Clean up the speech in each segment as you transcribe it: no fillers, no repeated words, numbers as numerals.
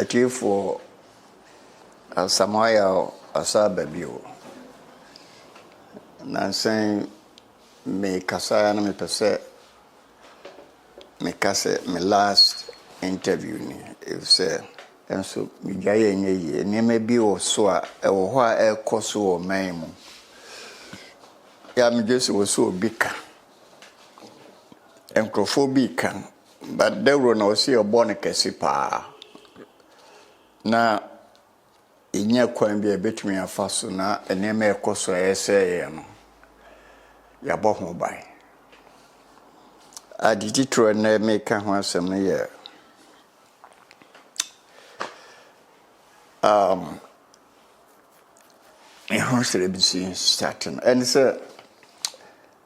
achieve for Samoya Asababio. Nansen me kasa na me pese me kase me last interview ni if say enso me gyaye nye neme bi o so a ewo ho a ekoso o man mu ya me jesi wo so bika enkrofobia kan but dewro na o si obone kesi pa na inya kwan bi betumi afaso na eneme ekoso ese no ya bo ho bai aditi tro na make ho asem no ye me ho celebrity starting and say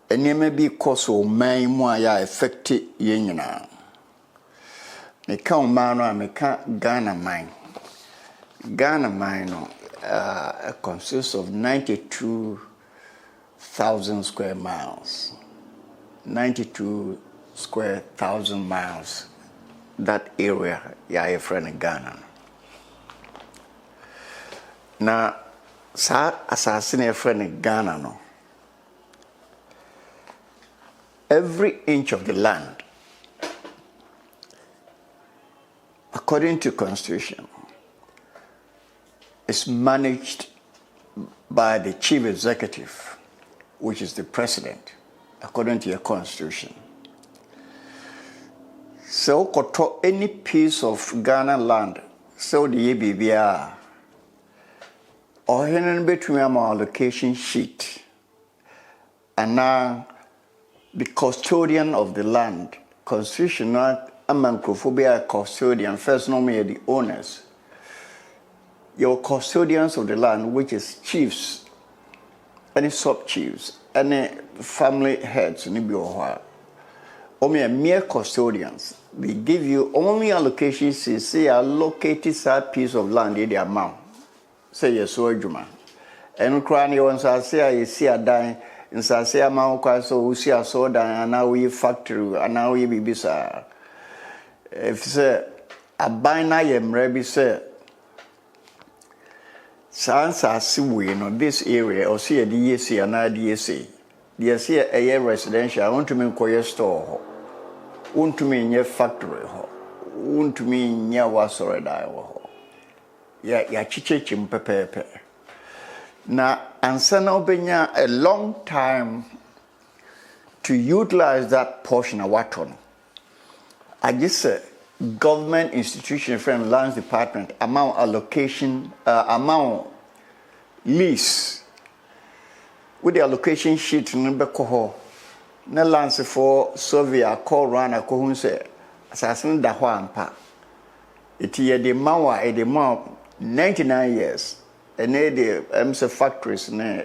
eneme bi koso man mu ya affect ye nyina me kan man no me kan Ghana mine no consists of 92,000 square miles. 92 square thousand miles. That area, yeah, a friend in Ghana. Now, sa assassinate a friend in Ghana, no. Every inch of the land, according to Constitution, is managed by the chief executive, which is the president, according to your constitution. So, any piece of Ghana land, so the ABBR, or any between our allocation sheet, and now the custodian of the land, constitutional amancophobia custodian, first normally the owners. Your custodians of the land, which is chiefs, any sub-chiefs, any family heads, only mere custodians. They give you only allocations, say allocated that piece of land in the amount. Say yes, so Juma. And crying once I say I see a dime, and say amount so we see a soda, and now we factory, and now we be bizarre. If say a binary maybe say. Sansa siwe no this area or see a DSC and DSC. DSC a residential. I want to mean koye store ho. Want to mean ye factory ho. Want to mean ye wasore dai ho. Ya chiche chimpepepe. Na ansana obenya a long time to utilize that portion of water. I just say government institution from lands department amount allocation amount lease with the allocation sheet number coho na lands for survey call run a kohun say assassin da ho ampa iti the mawa e the 99 years and the MC factories na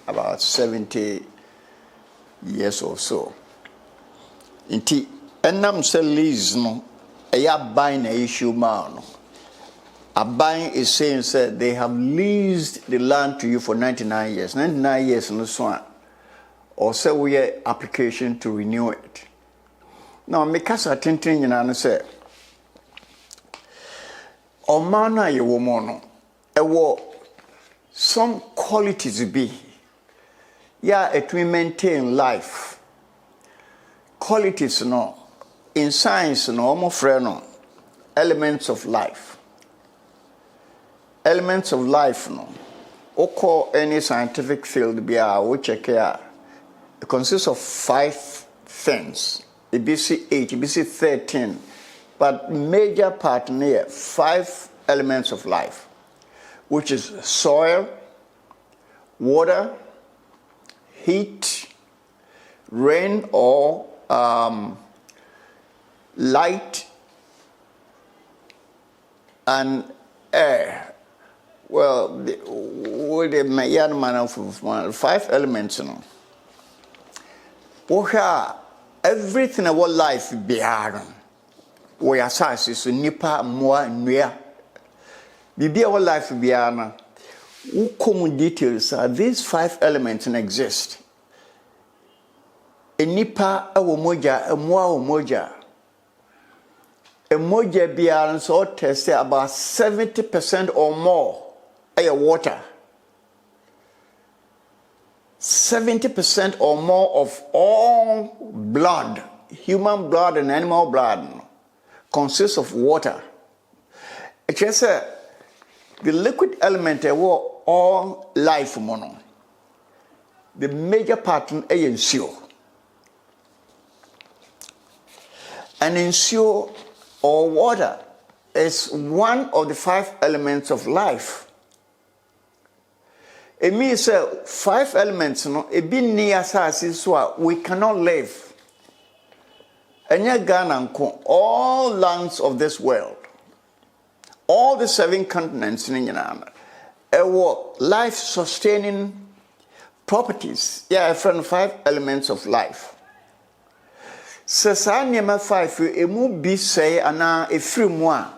about 70 years or so inti enam say lease no a buying a issue man. A buying is saying that they have leased the land to you for 99 years. 99 years in this one. Or say we have application to renew it. Now because I think and say o mana ye woman no some qualities be yeah it will maintain life. Qualities no in science, no, almost no, elements of life. Elements of life, no. Oko any scientific field be which it consists of 5 things. It be 8, it be 13, but major part near 5 elements of life, which is soil, water, heat, rain, or light and air. Well, with the mayan man of 5 elements, you know. Everything about life be hard. We are says nipa more near. Be our life be hard. Who common details are these 5 elements exist? A nipa a moja, a moja. Emoja biara so test about 70% or more water. 70% or more of all blood, human blood and animal blood, consists of water. It just the liquid element all life mono. The major part is ensure. And ensure or water is one of the 5 elements of life. It means 5 elements, it be near so we cannot live. And Ghana, all lands of this world, all the 7 continents in Ghana, life sustaining properties. Yeah, from 5 elements of life. Sesanya 5, emu be say ana efiri mu a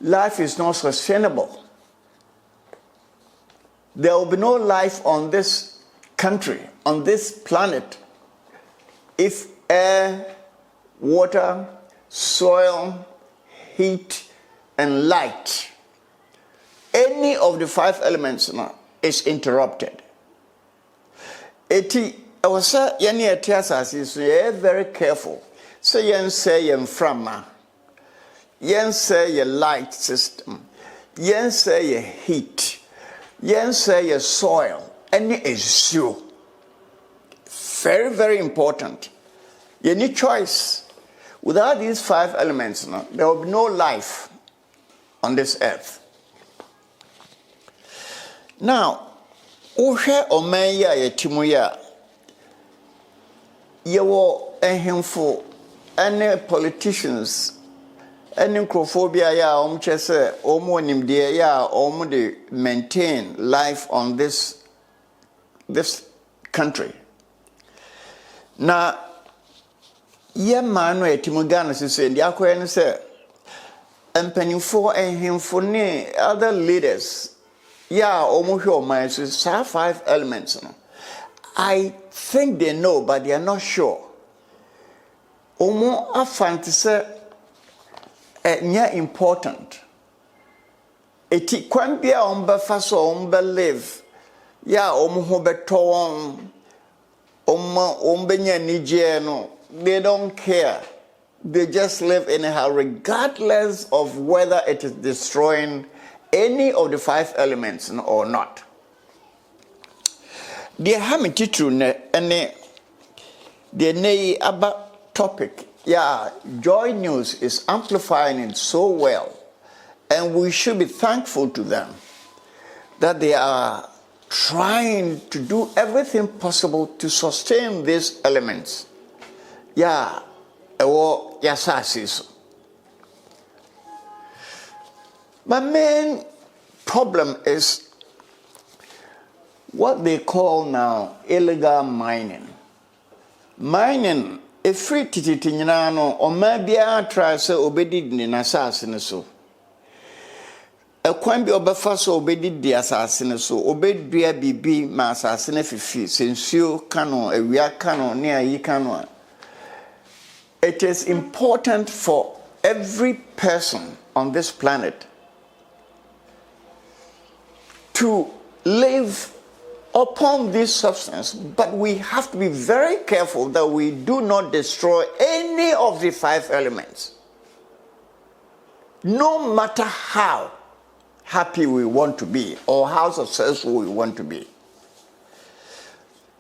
life is not sustainable. There will be no life on this country, on this planet, if air, water, soil, heat, and light, any of the 5 elements is interrupted. I was very careful. So yen say yen frama, yen say your light system, yen say your heat. Yes, say a soil, any issue. Very, very important. You need choice. Without these 5 elements, there will be no life on this earth. Now, Usha Omeya Yetimuya, Yawo Ehemfo, any politicians. Any microphobia ya chese nimdia ya de maintain life on this country. Na ye manu etimugana sise ndi akoye ne se empanifo ehemfo ne other leaders ya hwe oman so 5 elements no. I think they know but they are not sure. Afantise important. Eti kwambia ombefa so live. Ya ho beto ombenya nije no. They don't care. They just live anyhow regardless of whether it is destroying any of the 5 elements or not. The hamititru ne the nei aba topic. Yeah, Joy News is amplifying it so well, and we should be thankful to them that they are trying to do everything possible to sustain these elements. Yeah, my main problem is what they call now illegal mining. Mining. Free titi nyina no o ma bia try se obedi ni na asase ne so ekwan bi obefa so obedi di asase ne so obedua bibi ma asase ne fifi sensuo kano awia kano ne ayi kano. It is important for every person on this planet to live upon this substance, but we have to be very careful that we do not destroy any of the 5 elements. No matter how happy we want to be or how successful we want to be.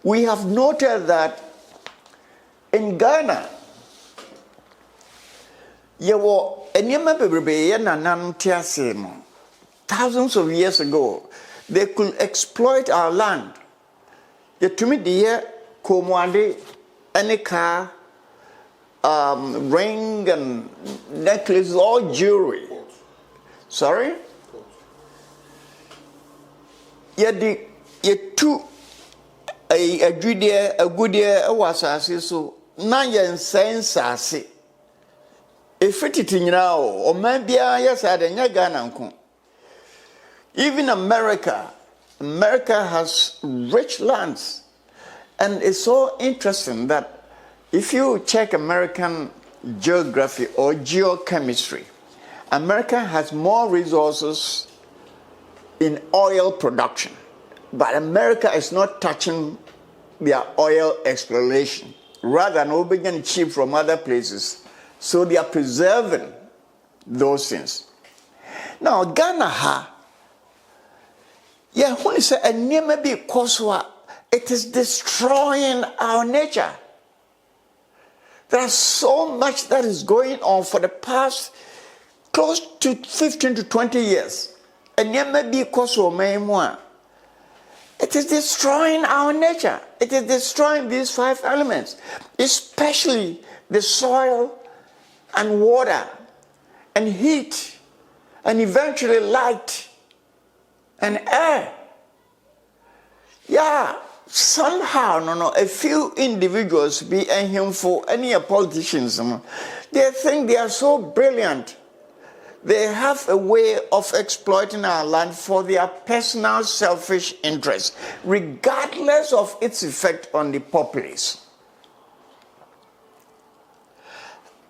We have noted that in Ghana, thousands of years ago, they could exploit our land. To me, the komwade, any car, ring and necklace, all jewelry. Sorry? Ye two a good year, was so na yen sense as if it now, or maybe yes, I had Ghana. Even America has rich lands. And it's so interesting that if you check American geography or geochemistry, America has more resources in oil production, but America is not touching their oil exploration. Rather than being cheap from other places, so they are preserving those things. Now, Ghana, when you say a name be koswa, it is destroying our nature. There's so much that is going on for the past close to 15 to 20 years. And maybe koswa. It is destroying our nature. It is destroying these 5 elements, especially the soil and water and heat and eventually light and air. Somehow, a few individuals, be for any politicians, they think they are so brilliant. They have a way of exploiting our land for their personal selfish interests, regardless of its effect on the populace.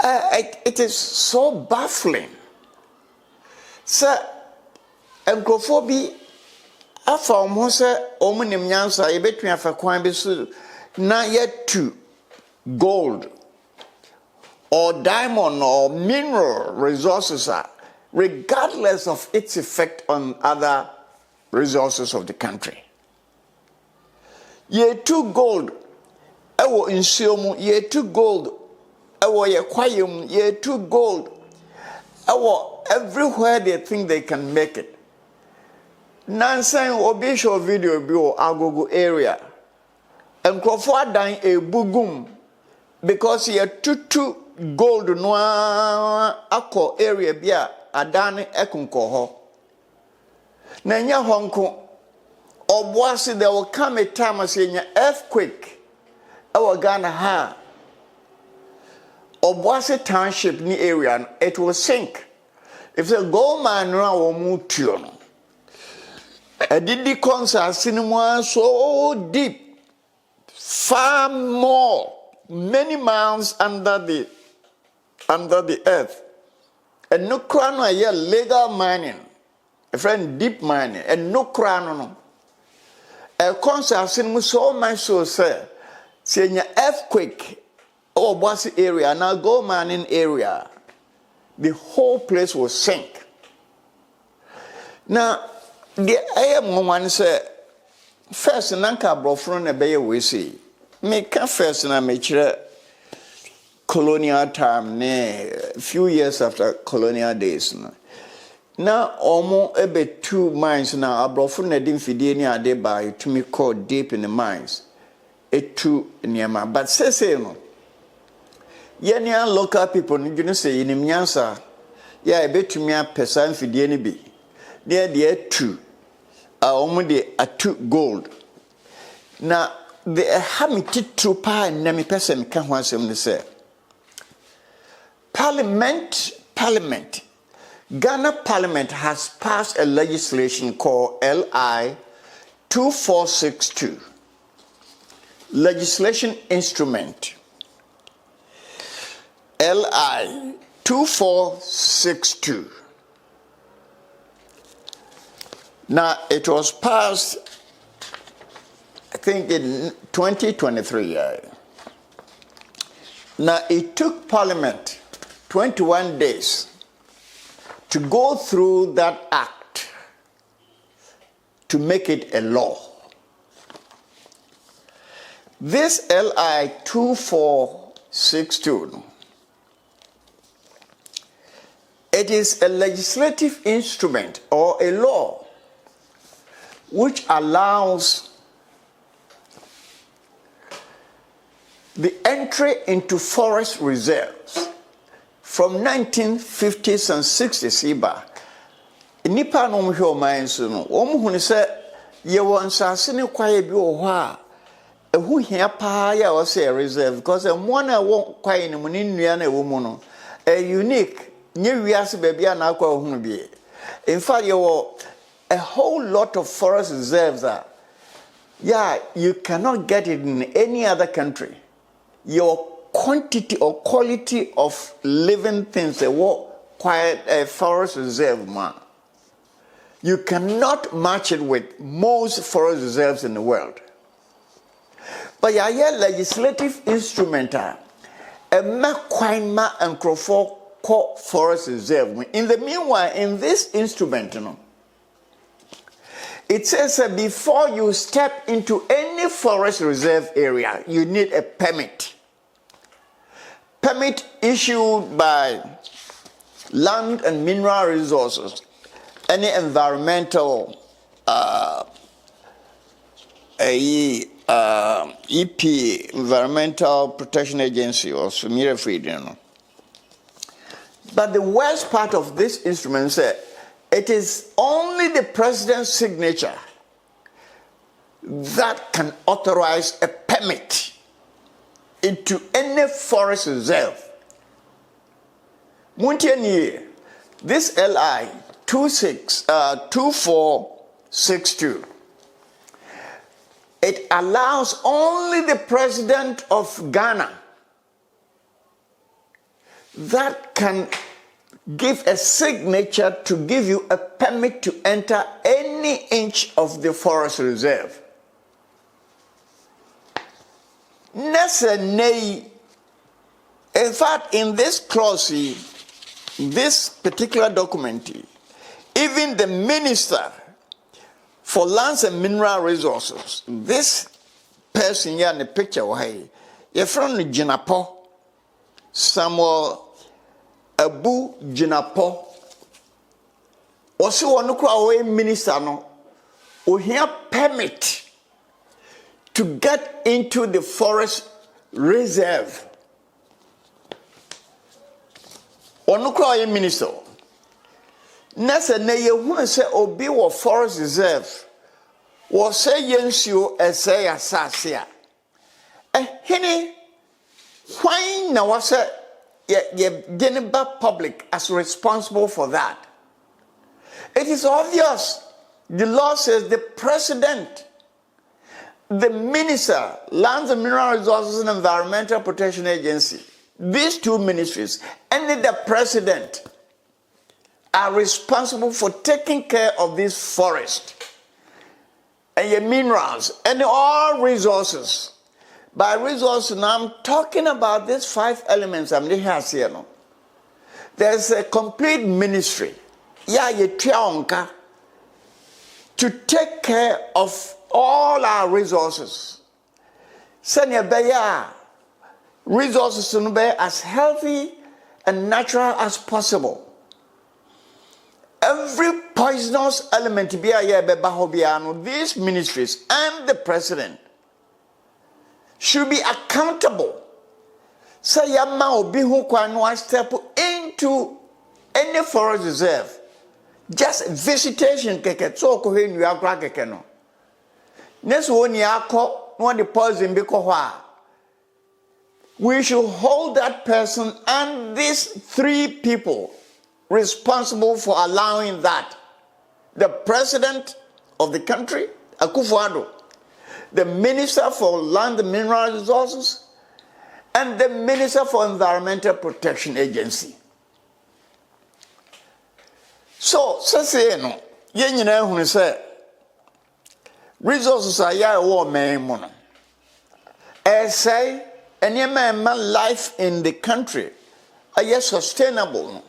It is so baffling. Sir, enkofobi afa omo se omunim nyansa yebetun afa kwan bi so na yetu gold or diamond or mineral resources are, regardless of its effect on other resources of the country. Yetu gold ewo nsuo mu, yetu gold ewo ye kwaye mu, yetu gold ewo everywhere they think they can make it. Nansan obi show video bi o Agogo area. Enkrofo adan ebugum because ye tutu gold no akọ area bi a adan ekunko ho. Na nya honko oboase there will come a time as nya earthquake ewo Ghana ha. Oboase township ni area it will sink. If the gold mine run will move to a didi concert cinema so deep, far more, many miles under the earth. And no crown a year legal mining, a friend deep mining, and no crown. A concert cinema so much so say earthquake or Boise area, now gold mining area. The whole place will sink. Now, the AM one say, first, Nanka Brofron a bay we see. Make first and I make colonial time, a few years after colonial days. Now, almost about 2 mines now, a Brofron a dim Fidinia de by to me called deep in the mines. It too near my, but say no. Yenya local people you know say in Nyansa ya ebetumi apesa mfidie ne bi de atu de atu gold na the hamiti trupa na me pesa me ka ho asem ne say parliament Ghana Parliament has passed a legislation called LI 2462 legislation instrument LI 2462. Now, it was passed, I think, in 2023. Now, it took Parliament 21 days to go through that act to make it a law. This LI 2462, it is a legislative instrument or a law which allows the entry into forest reserves from 1950s and 60s. Nipa no mhwe o manso no omhunu se ye won sase ne kwaye bi o ho a ehu hia pa ya o se reserve because mo na wo kwaye ne mu ne nnua na ewo mu no unique nye wiase bebia na akwa ohunu bi. In fact, you a whole lot of forest reserves you cannot get it in any other country. Your quantity or quality of living things, quiet forest reserve, man. You cannot match it with most forest reserves in the world. But you have legislative instrument, a quine and crofo forest reserve. In the meanwhile, in this instrument, it says that before you step into any forest reserve area, you need a permit. Permit issued by Land and Mineral Resources, any environmental EP, Environmental Protection Agency, or Sumira Freedom. But the worst part of this instrument is it is only the president's signature that can authorize a permit into any forest reserve. Muntiani, this LI 2462, it allows only the president of Ghana that can give a signature to give you a permit to enter any inch of the forest reserve. In fact, in this clause, this particular document, even the minister for lands and mineral resources, this person here in the picture, you're from Jinapo, Samuel Abu Jinapo, also one who minister no, who here permit to get into the forest reserve. Onukwa minister. Nasa ne yehu se obi wo forest reserve. Wo say yensio ese asase a. Hini why na wo say ye Geneva public as responsible for that? It is obvious. The law says the president, the minister, Lands and Mineral Resources and Environmental Protection Agency, these two ministries, and the president are responsible for taking care of this forest and your minerals and all resources. By resources, now I'm talking about these 5 elements I'm here. There's a complete ministry. To take care of all our resources. Send resources to be as healthy and natural as possible. Every poisonous element these ministries and the president should be accountable. Say yama obi hu kwan step into any forest reserve. Just visitation keke so ko he nua kra keke no. Next one yako no the poison be ko hwa. We should hold that person and these 3 people responsible for allowing that. The president of the country, Akufo-Addo, the minister for land and mineral resources, and the minister for environmental protection agency. So, say no, yenyina hunu say resources are ya wo man mono. Say any man life in the country are sustainable.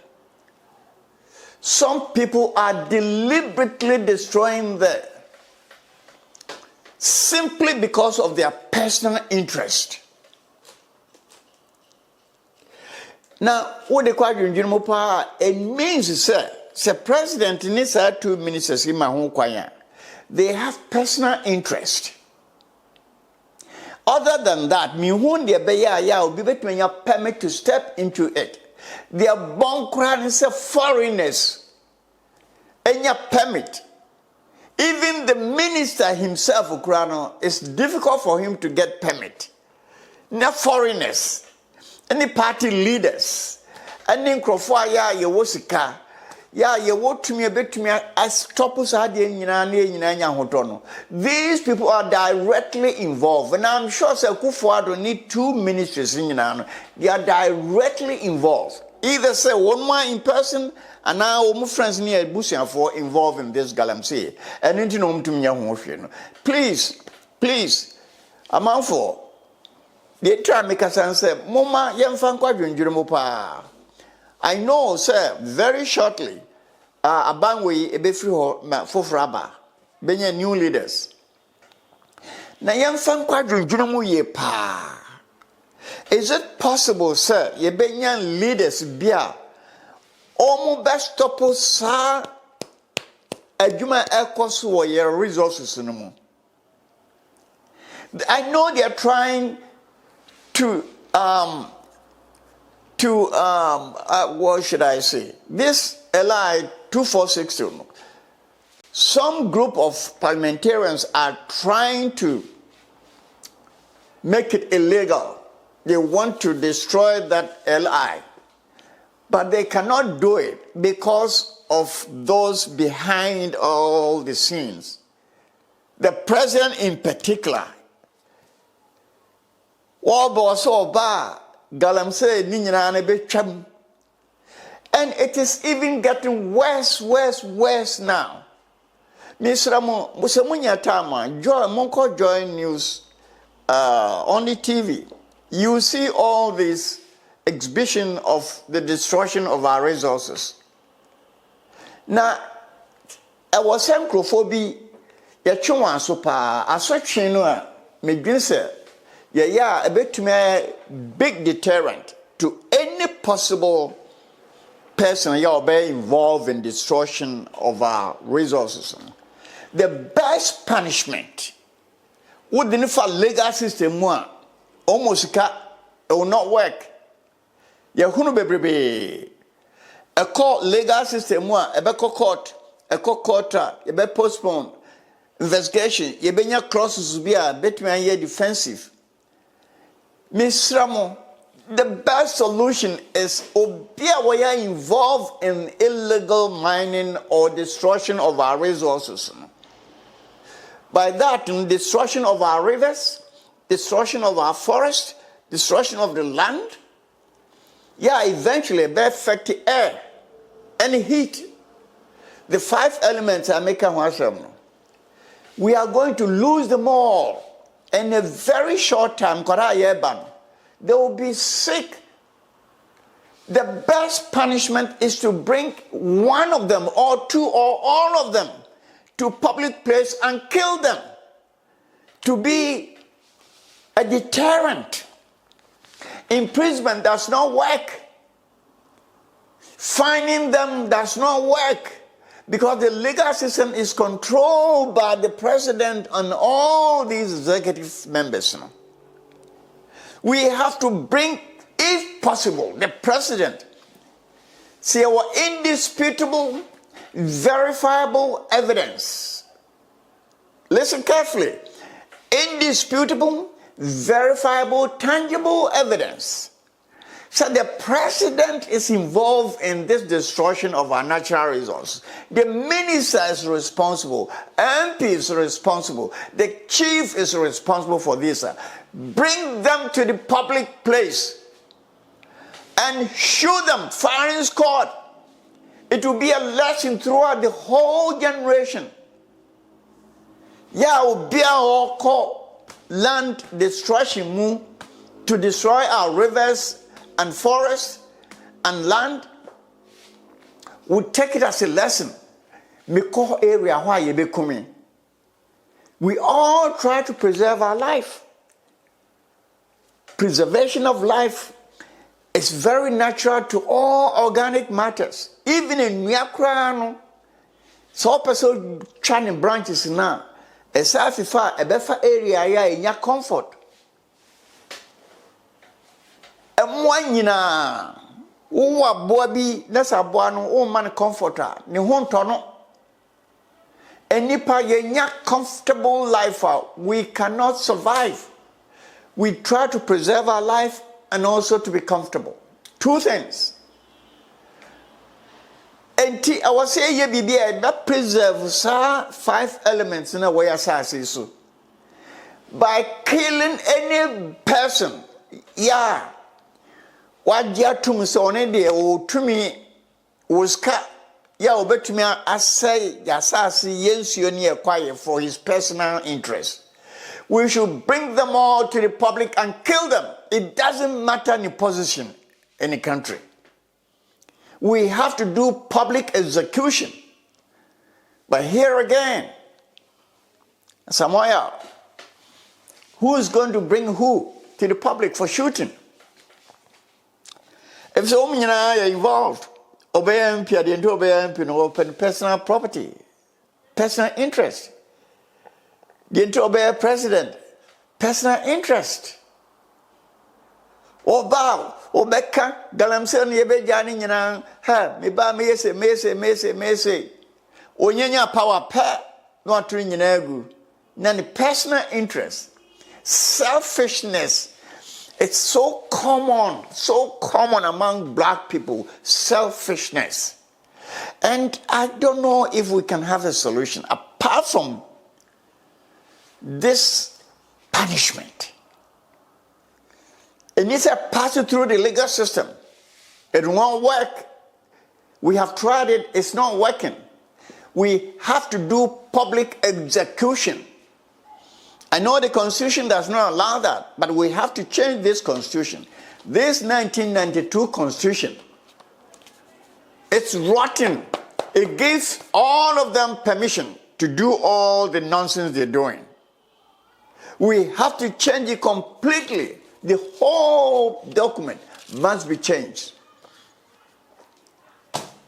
Some people are deliberately destroying them simply because of their personal interest. Now, what they call it means, sir, the president needs 2 ministers in my home choir. They have personal interest. Other than that, me won the beya will be between your permit to step into it. They are born crying foreigners. And your permit. Even the minister himself, Ukraino, it's difficult for him to get permit. Not foreigners, any party leaders, any crofaya yewosika, Yeah, you want to me a bit to me as topos are these people are directly involved, and I'm sure Kufuor don't need two ministries in they are directly involved. Either say one more in person, and now my friends near Busian for involved in this Galamsey. And into no to me, please, I'm out for. They try make us answer, Mama, young fan quadrant, I know, sir, very shortly, Abangwe Ebefri Fofraba, Benya new leaders. Na young fan quadrant, ye pa. Is it possible, sir, ye Benya leaders bia, almost best topo sa, a Juma Elkos or your resources no more? I know they are trying to what should I say? This LI 2462. Some group of parliamentarians are trying to make it illegal. They want to destroy that LI. But they cannot do it because of those behind all the scenes. The president in particular. Galamsey and it is even getting worse now. Mr. Musamunya Tama, Monko Join News on the TV. You see all this exhibition of the destruction of our resources. Now, I was xenophobia. Yachuan sopa aswachino medinse. Yeah, a bit to me a big deterrent to any possible person you be involved in destruction of our resources. The best punishment wouldn't for legal system one almost it will not work. Yahunu baby a court legal system one a court a be postpone investigation ye benya crosses be a bit me defensive. Miss Ramo, the best solution is obia we are involved in illegal mining or destruction of our resources. By that, destruction of our rivers, destruction of our forest, destruction of the land, yeah, eventually it affect the air and heat. The 5 elements I make we are going to lose them all. In a very short time, they will be sick. The best punishment is to bring one of them or two or all of them to public place and kill them. To be a deterrent. Imprisonment does not work. Fining them does not work. Because the legal system is controlled by the president and all these executive members. We have to bring, if possible, the president. See our indisputable, verifiable evidence. Listen carefully. Indisputable, verifiable, tangible evidence. So the president is involved in this destruction of our natural resources. The minister is responsible. MP is responsible. The chief is responsible for this. Bring them to the public place and shoot them, firing squad. It will be a lesson throughout the whole generation. Yeah, will be our call land destruction to destroy our rivers and forest and land. We take it as a lesson. Area why you be coming. We all try to preserve our life. Preservation of life is very natural to all organic matters. Even in Miakrano, so person trying branches now. A befa area in your comfort. Mwanyina uwa boabi nasa boano o man comforter ni hontono enipa yenya comfortable life we cannot survive. We try to preserve our life and also to be comfortable. Two things. enti I was say ye bibia that preserve sa 5 elements in a way asase so by killing any person. Yeah, what ya tum so one de o tumi woska ya obetumi asay ya asase yensuo ne ekwaye for his personal interest. We should bring them all to the public and kill them. It doesn't matter any position in the country. We have to do public execution. But here again, Samoya, who is going to bring who to the public for shooting? If so many are involved, obey MP, I didn't obey MP, no open personal property, personal interest. Didn't obey a president, personal interest. Oba, Obeka, Galamsey, Yebe Jani, ha, me ba me say. Onyenya power pa, no atrin egu. Nani personal interest, selfishness. It's so common among black people, selfishness. And I don't know if we can have a solution apart from this punishment. It needs to pass through the legal system. It won't work. We have tried it, it's not working. We have to do public execution. I know the Constitution does not allow that, but we have to change this Constitution. This 1992 Constitution, it's rotten. It gives all of them permission to do all the nonsense they're doing. We have to change it completely. The whole document must be changed.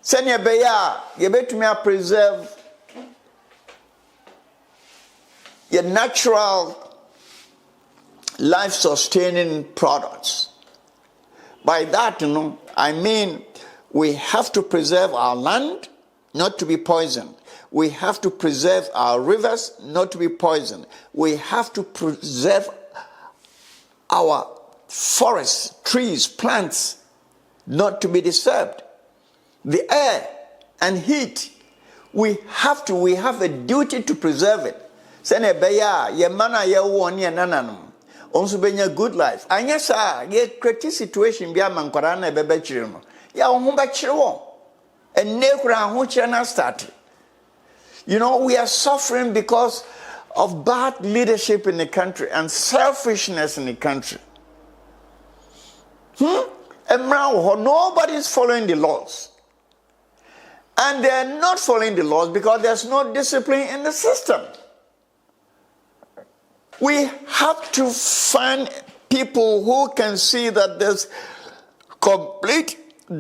Senior Beya, you better me preserve your natural life-sustaining products. By that, I mean we have to preserve our land not to be poisoned. We have to preserve our rivers not to be poisoned. We have to preserve our forests, trees, plants not to be disturbed. The air and heat, we have a duty to preserve it. Sene beya ye mana ye won ye nananum. Onso benya good life. Anya sa ye create situation bi amankwara na bebe kire no. Ya ho ba kire won. Enne kura ho kire na start. You know, we are suffering because of bad leadership in the country and selfishness in the country. And now nobody is following the laws. And they are not following the laws because there's no discipline in the system. We have to find people who can see that there's complete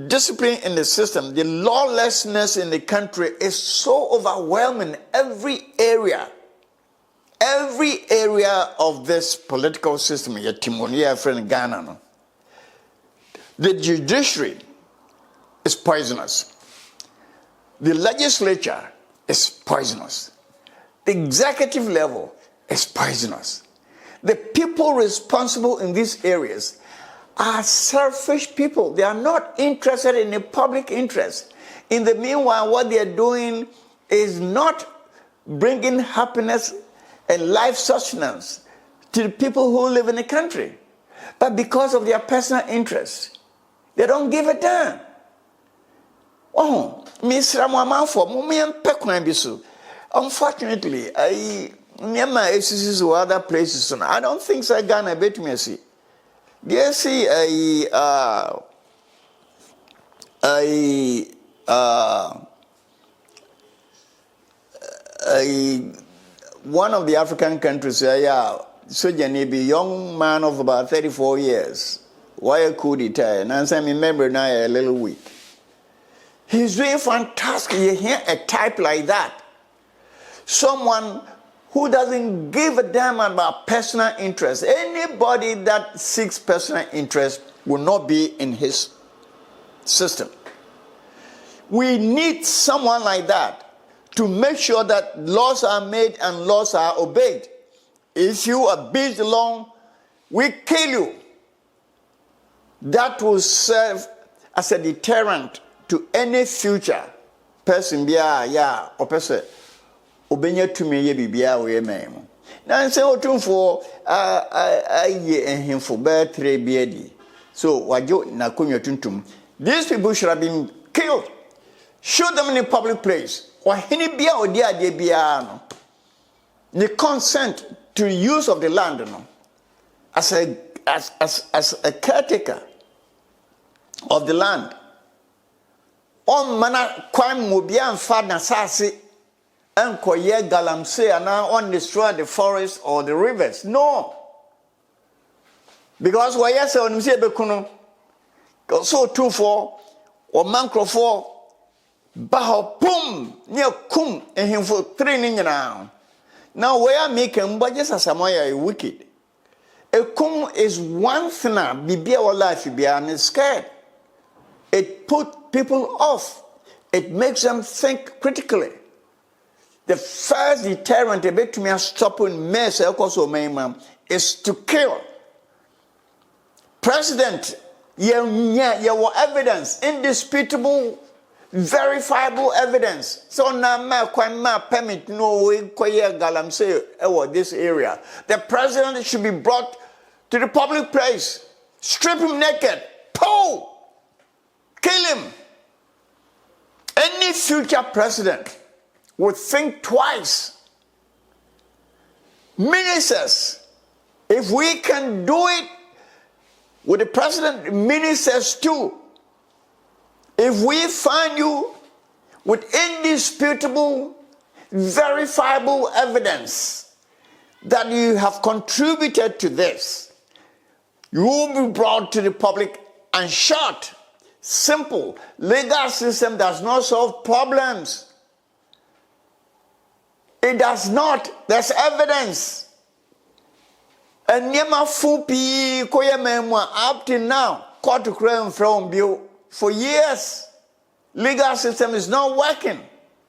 discipline in the system. The lawlessness in the country is so overwhelming. Every area of this political system, the judiciary is poisonous. The legislature is poisonous. The executive level is poisonous. The people responsible in these areas are selfish people. They are not interested in the public interest. In the meanwhile, what they are doing is not bringing happiness and life sustenance to the people who live in the country. But because of their personal interest, they don't give a damn. Oh, Mr. Mamafo, Mumian Pekwan Bisu. Unfortunately, Myanmar ACCs or other places, I don't think so. Ghana bet me see. They see one of the African countries, so be young man of about 34 years. Why a coup d'etat? And I remember now a little weak. He's doing fantastic. You hear a type like that. Someone who doesn't give a damn about personal interest. Anybody that seeks personal interest will not be in his system. We need someone like that to make sure that laws are made and laws are obeyed. If you abuse the law, we kill you. That will serve as a deterrent to any future person bia ya opese obenya tumi ye bibia we mem na nse otumfo aye ehemfo be 3 biadi so wajo na konwa tuntum these people should have been killed. Shoot them in a public place or any bia or dia de bia no the consent to use of the land no as a caretaker of the land on mana kwam mo bia mfa na sase enkoye Galamsey and on destroy the forest or the rivers. No. Because why yes on say bekuno so 2-4 or mancro baho pum near kum and him for training now. Now where make him but just as a wicked. A kum is one thing be our life be and scared. It put people off. It makes them think critically. The first deterrent a bit to me stopping mess is to kill. President, you evidence, indisputable, verifiable evidence. So now my permit no way Galamsey this area. The president should be brought to the public place, strip him naked, kill him. Any future president would think twice. Ministers, if we can do it with the president, ministers too. If we find you with indisputable, verifiable evidence that you have contributed to this, you will be brought to the public and shot. Simple. Legal system does not solve problems. It does not. There's evidence. And Yema Fupi Koyamemwa up till now, court to claim from Bill for years. Legal system is not working.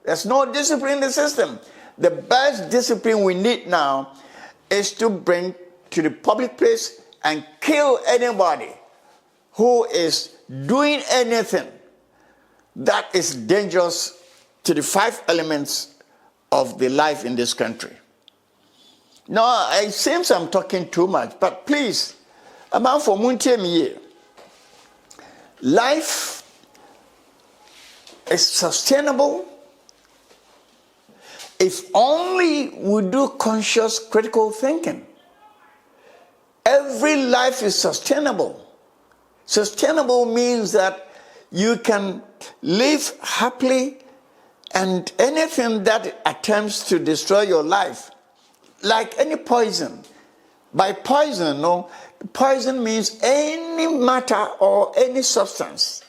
There's no discipline in the system. The best discipline we need now is to bring to the public place and kill anybody who is doing anything that is dangerous to the 5 elements of the life in this country. Now, it seems I'm talking too much, but please, about for Muntiemi, life is sustainable if only we do conscious critical thinking. Every life is sustainable. Sustainable means that you can live happily, and anything that attempts to destroy your life, like any poison. By poison, no, poison means any matter or any substance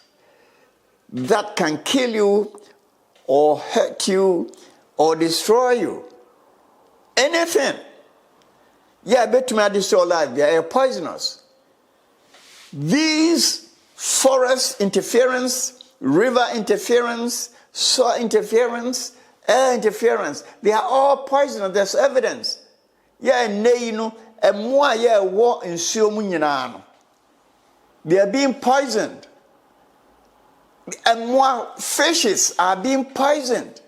that can kill you or hurt you or destroy you. Anything. Yeah, but to me, destroy life. They are poisonous. These forest interference, river interference, soil interference, air interference, they are all poisonous. There's evidence. Yeah, and more yeah war in Siomunyano. They are being poisoned. And more fishes are being poisoned.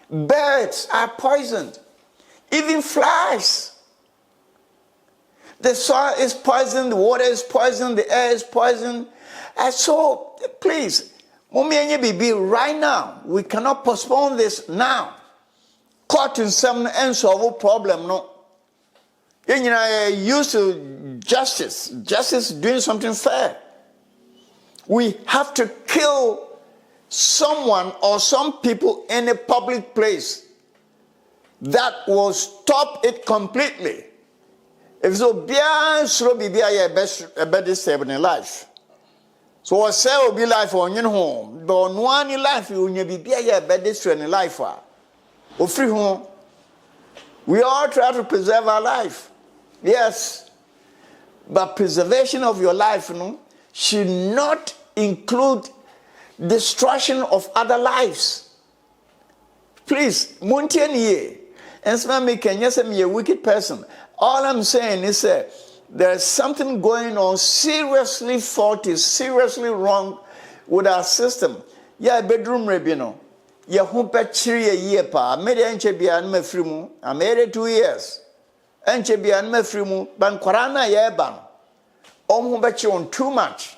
Birds are poisoned. Even flies. The soil is poisoned, the water is poisoned, the air is poisoned. And so, please, right now, we cannot postpone this now. Court in some and solve a problem, no. Used to justice doing something fair. We have to kill someone or some people in a public place that will stop it completely. If so, be a better step in life. So I say will be life on your home. But on one in life, you will be a better strength in life. Or free home. We all try to preserve our life. Yes. But preservation of your life, should not include destruction of other lives. Please, Muntian and some me can yes me a wicked person. All I'm saying is there's something going on seriously faulty, seriously wrong with our system. Yeah, bedroom rabino. ye ho pechiri ye ye pa me de enche bia na mafiri mu am 82 years enche bia na mafiri mu ban kwara na ye ba no ho bechi on too much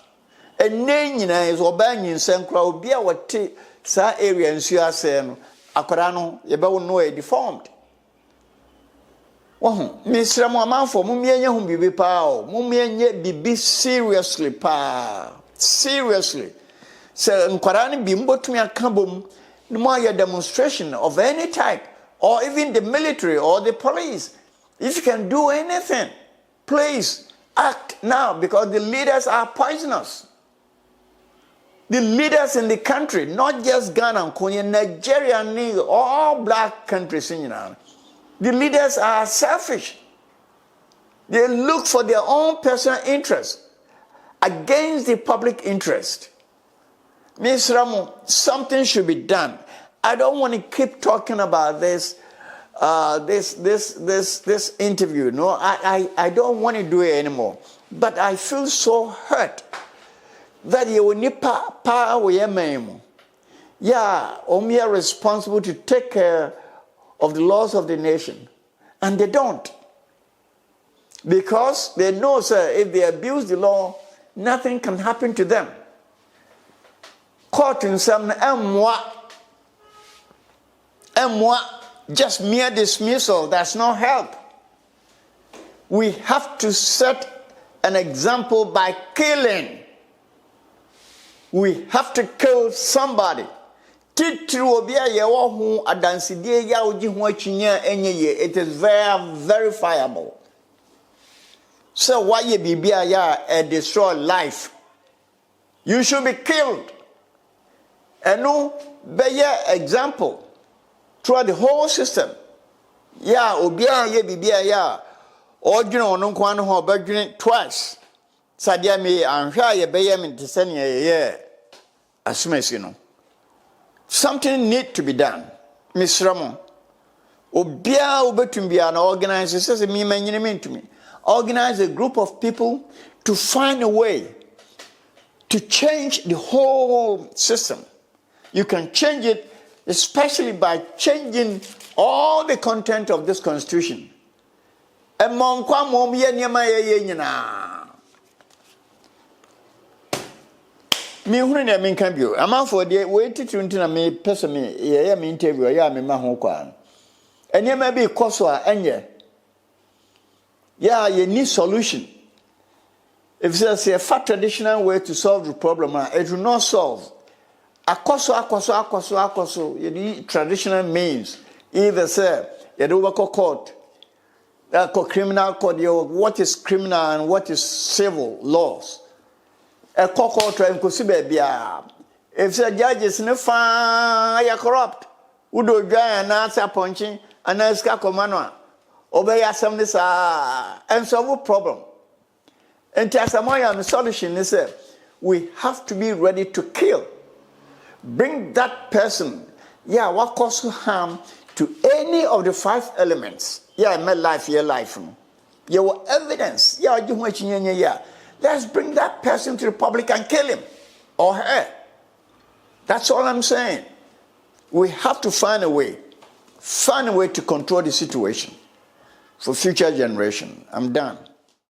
enne nyina is oba nyinsen kra obi a wote sa area nsu ase no akwara no ye be wo no e deformed Wahun, Mr. Muamanfo, Mumianya hum bibi pao, Mumianya bibi seriously pa. Seriously. So Nkwarani bimbo to me a kabum, no more your demonstration of any type, or even the military or the police. If you can do anything, please act now because the leaders are poisonous. The leaders in the country, not just Ghana and Kenya, Nigeria, and all black countries in United. The leaders are selfish. They look for their own personal interest against the public interest. Ms. Ramo, something should be done. I don't want to keep talking about this interview. No, I don't want to do it anymore. But I feel so hurt that you will need power with your name. Yeah, we are responsible to take care of the laws of the nation, and they don't, because they know, sir, if they abuse the law, nothing can happen to them. Court in some just mere dismissal does not help. We have to set an example by killing. We have to kill somebody. It is very verifiable. So why you be destroy life? You should be killed. And no better example throughout the whole system. Yeah, obia ye bibia ya. Ordinary no kwan ho badwene twice. Sadia me anhwa ye beye me tisane ye asumesi no. Something need to be done. Miss Ramon. Obia obetumbia na organize says me manyine to me. Organize a group of people to find a way to change the whole system. You can change it especially by changing all the content of this constitution. Among kwamom ye nyama ye nyina. Me hunu na me kan bio amanfo de we titu na me pese me ye me interview ya me ma ho kwa enema bi koso a enye ya ye need solution. If there's a fat traditional way to solve the problem, it will not solve. Akoso you need traditional means. Either say you do work court, criminal code, what is criminal and what is civil laws. A court trial could see baby. If the judges in a fire corrupt, would do dry and answer punching and ask a command, obey assemblies and solve a problem. And Tasamoya solution is we have to be ready to kill. Bring that person, what causes harm to any of the 5 elements. My life, your life. Your evidence, let's bring that person to the public and kill him or her. That's all I'm saying. We have to find a way to control the situation for future generation. I'm done.